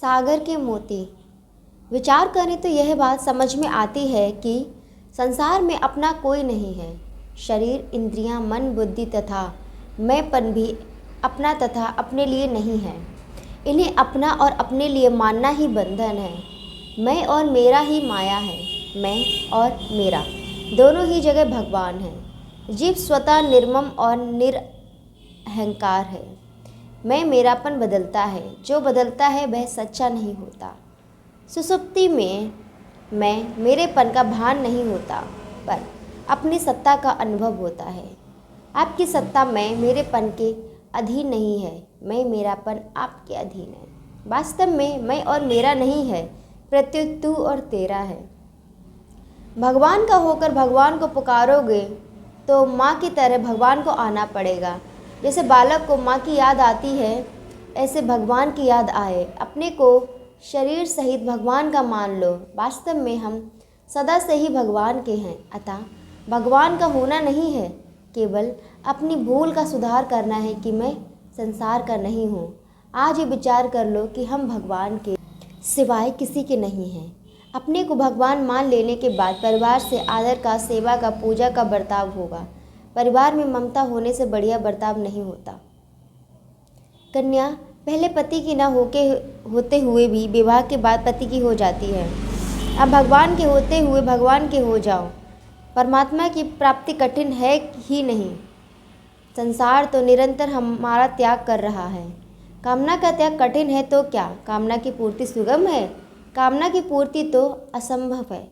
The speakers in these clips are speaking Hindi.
सागर के मोती। विचार करें तो यह बात समझ में आती है कि संसार में अपना कोई नहीं है। शरीर, इंद्रियां, मन, बुद्धि तथा मैंपन भी अपना तथा अपने लिए नहीं है। इन्हें अपना और अपने लिए मानना ही बंधन है। मैं और मेरा ही माया है। मैं और मेरा दोनों ही जगह भगवान है। जीव स्वतः निर्मम और निरहंकार है। मैं मेरापन बदलता है, जो बदलता है वह सच्चा नहीं होता। सुसुप्ति में मैं मेरेपन का भान नहीं होता, पर अपनी सत्ता का अनुभव होता है। आपकी सत्ता मैं मेरेपन के अधीन नहीं है, मैं मेरापन आपके अधीन है। वास्तव में मैं और मेरा नहीं है, प्रत्युत तू और तेरा है। भगवान का होकर भगवान को पुकारोगे तो माँ की तरह भगवान को आना पड़ेगा। जैसे बालक को माँ की याद आती है, ऐसे भगवान की याद आए। अपने को शरीर सहित भगवान का मान लो। वास्तव में हम सदा से ही भगवान के हैं, अतः भगवान का होना नहीं है, केवल अपनी भूल का सुधार करना है कि मैं संसार का नहीं हूँ। आज ये विचार कर लो कि हम भगवान के सिवाय किसी के नहीं हैं। अपने को भगवान मान लेने के बाद परिवार से आदर का, सेवा का, पूजा का बर्ताव होगा। परिवार में ममता होने से बढ़िया बर्ताव नहीं होता। कन्या पहले पति की न होते हुए भी विवाह के बाद पति की हो जाती है। अब भगवान के होते हुए भगवान के हो जाओ। परमात्मा की प्राप्ति कठिन है ही नहीं। संसार तो निरंतर हमारा त्याग कर रहा है। कामना का त्याग कठिन है तो क्या कामना की पूर्ति सुगम है? कामना की पूर्ति तो असंभव है।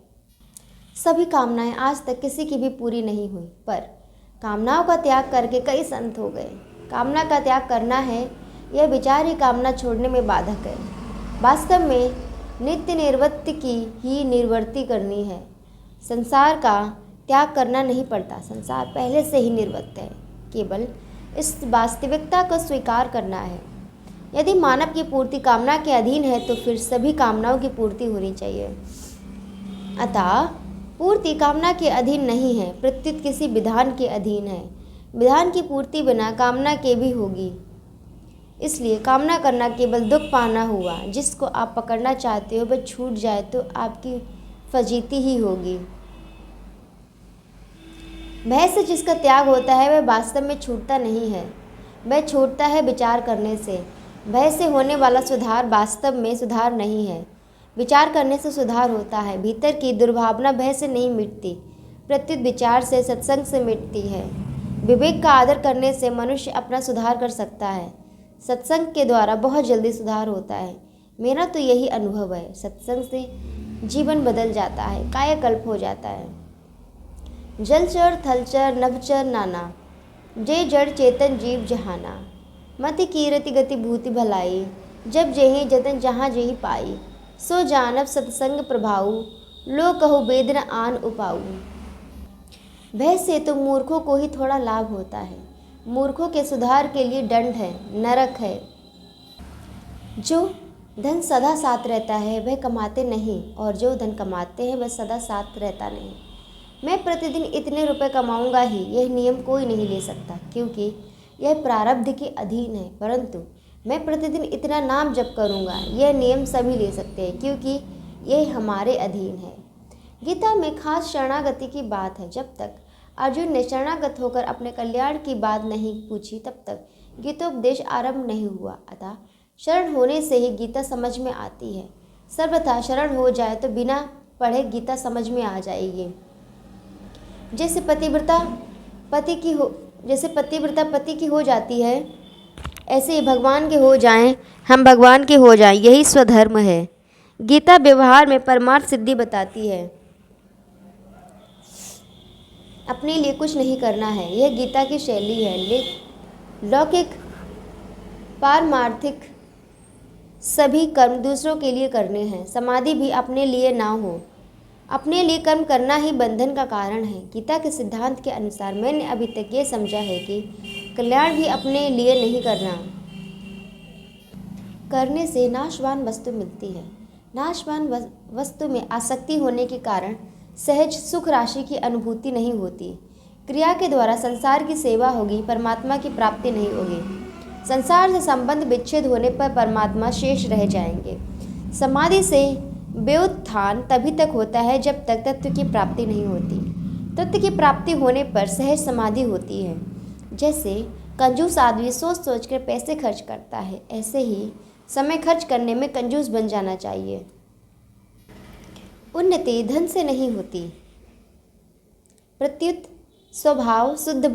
सभी कामनाएं आज तक किसी की भी पूरी नहीं हुई, पर कामनाओं का त्याग करके कई संत हो गए। कामना का त्याग करना है, यह विचार ही कामना छोड़ने में बाधक है। वास्तव में नित्य निर्वृत्ति की ही निर्वृत्ति करनी है। संसार का त्याग करना नहीं पड़ता, संसार पहले से ही निर्वृत्त है। केवल इस वास्तविकता को स्वीकार करना है। यदि मानव की पूर्ति कामना के अधीन है तो फिर सभी कामनाओं की पूर्ति होनी चाहिए। अतः पूर्ति कामना के अधीन नहीं है, प्रत्युत किसी विधान के अधीन है। विधान की पूर्ति बिना कामना के भी होगी। इसलिए कामना करना केवल दुख पाना हुआ। जिसको आप पकड़ना चाहते हो वह छूट जाए तो आपकी फजीती ही होगी। भय से जिसका त्याग होता है वह वास्तव में छूटता नहीं है, वह छूटता है विचार करने से। भय से होने वाला सुधार वास्तव में सुधार नहीं है, विचार करने से सुधार होता है। भीतर की दुर्भावना भय से नहीं मिटती, प्रत्युत विचार से, सत्संग से मिटती है। विवेक का आदर करने से मनुष्य अपना सुधार कर सकता है। सत्संग के द्वारा बहुत जल्दी सुधार होता है। मेरा तो यही अनुभव है। सत्संग से जीवन बदल जाता है, कायाकल्प हो जाता है। जलचर थलचर नभचर नाना, जे जड़ चेतन जीव जहाना। मति कीरति गति भूति भलाई, जब जेहि जतन जहाँ जेहि पाई। सो जानब सत्संग प्रभाऊ, लो कहो वेद न आन उपाऊ। भय से तो मूर्खों को ही थोड़ा लाभ होता है। मूर्खों के सुधार के लिए दंड है, नरक है। जो धन सदा साथ रहता है वह कमाते नहीं, और जो धन कमाते हैं वह सदा साथ रहता नहीं। मैं प्रतिदिन इतने रुपए कमाऊंगा ही, यह नियम कोई नहीं ले सकता, क्योंकि यह प्रारब्ध के अधीन है। परंतु मैं प्रतिदिन इतना नाम जप करूंगा, यह नियम सभी ले सकते हैं, क्योंकि यह हमारे अधीन है। गीता में खास शरणागति की बात है। जब तक अर्जुन ने शरणागत होकर अपने कल्याण की बात नहीं पूछी, तब तक गीतोपदेश आरंभ नहीं हुआ। अतः शरण होने से ही गीता समझ में आती है। सर्वथा शरण हो जाए तो बिना पढ़े गीता समझ में आ जाएगी। जैसे पतिव्रता पति की हो जाती है, ऐसे ही भगवान के हो जाएं, हम भगवान के हो जाएं, यही स्वधर्म है। गीता व्यवहार में परमार्थ सिद्धि बताती है। अपने लिए कुछ नहीं करना है, यह गीता की शैली है। लौकिक पारमार्थिक सभी कर्म दूसरों के लिए करने हैं। समाधि भी अपने लिए ना हो। अपने लिए कर्म करना ही बंधन का कारण है। गीता के सिद्धांत के अनुसार मैंने अभी तक ये समझा है कि कल्याण भी अपने लिए नहीं करने से नाशवान वस्तु मिलती है। नाशवान वस्तु में आसक्ति होने के कारण सहज सुख राशि की अनुभूति नहीं होती। क्रिया के द्वारा संसार की सेवा होगी, परमात्मा की प्राप्ति नहीं होगी। संसार से संबंध विच्छेद होने पर परमात्मा शेष रह जाएंगे। समाधि से व्युत्थान तभी तक होता है जब तक तत्व की प्राप्ति नहीं होती। तत्व की प्राप्ति होने पर सहज समाधि होती है। जैसे कंजूस आदमी सोच सोच कर पैसे खर्च करता है, ऐसे ही समय खर्च करने में कंजूस बन जाना चाहिए। उन्नति धन से नहीं होती, प्रत्युत स्वभाव शुद्ध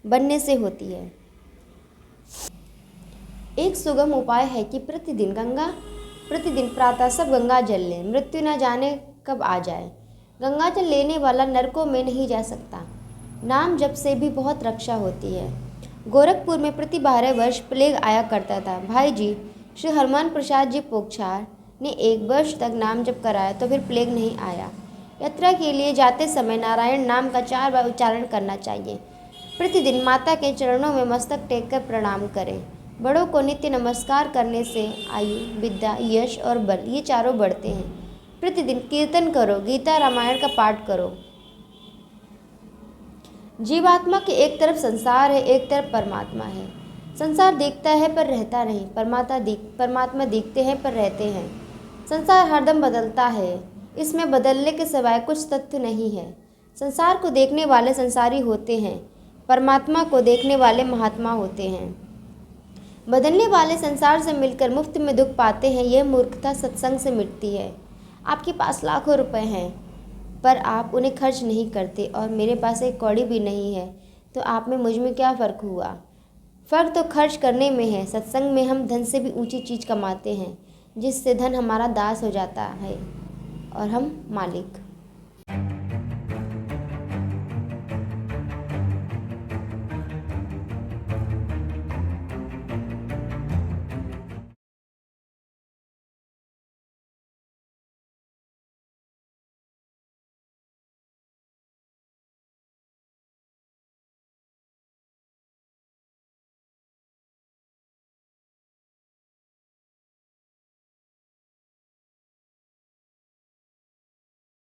बनने से होती है। एक सुगम उपाय है कि प्रतिदिन प्रातः सब गंगा जल लें, मृत्यु न जाने कब आ जाए। गंगा जल लेने वाला नरकों में नहीं जा सकता। नाम जप से भी बहुत रक्षा होती है। गोरखपुर में प्रति 12 वर्ष प्लेग आया करता था। भाई जी श्री हरमान प्रसाद जी पोक्षार ने 1 वर्ष तक नाम जप कराया तो फिर प्लेग नहीं आया। यात्रा के लिए जाते समय नारायण नाम का 4 बार उच्चारण करना चाहिए। प्रतिदिन माता के चरणों में मस्तक टेककर प्रणाम करें। बड़ों को नित्य नमस्कार करने से आयु, विद्या, यश और बल ये चारों बढ़ते हैं। प्रतिदिन कीर्तन करो, गीता रामायण का पाठ करो। जीवात्मा के एक तरफ संसार है, एक तरफ परमात्मा है। संसार दिखता है पर रहता नहीं, परमात्मा दिखते हैं पर रहते हैं। संसार हरदम बदलता है, इसमें बदलने के सिवाय कुछ तथ्य नहीं है। संसार को देखने वाले संसारी होते हैं, परमात्मा को देखने वाले महात्मा होते हैं। बदलने वाले संसार से मिलकर मुफ्त में दुख पाते हैं, यह मूर्खता सत्संग से मिटती है। आपके पास लाखों रुपए हैं पर आप उन्हें खर्च नहीं करते और मेरे पास एक कौड़ी भी नहीं है, तो आप में मुझ में क्या फ़र्क हुआ? फ़र्क तो खर्च करने में है। सत्संग में हम धन से भी ऊंची चीज़ कमाते हैं, जिससे धन हमारा दास हो जाता है और हम मालिक।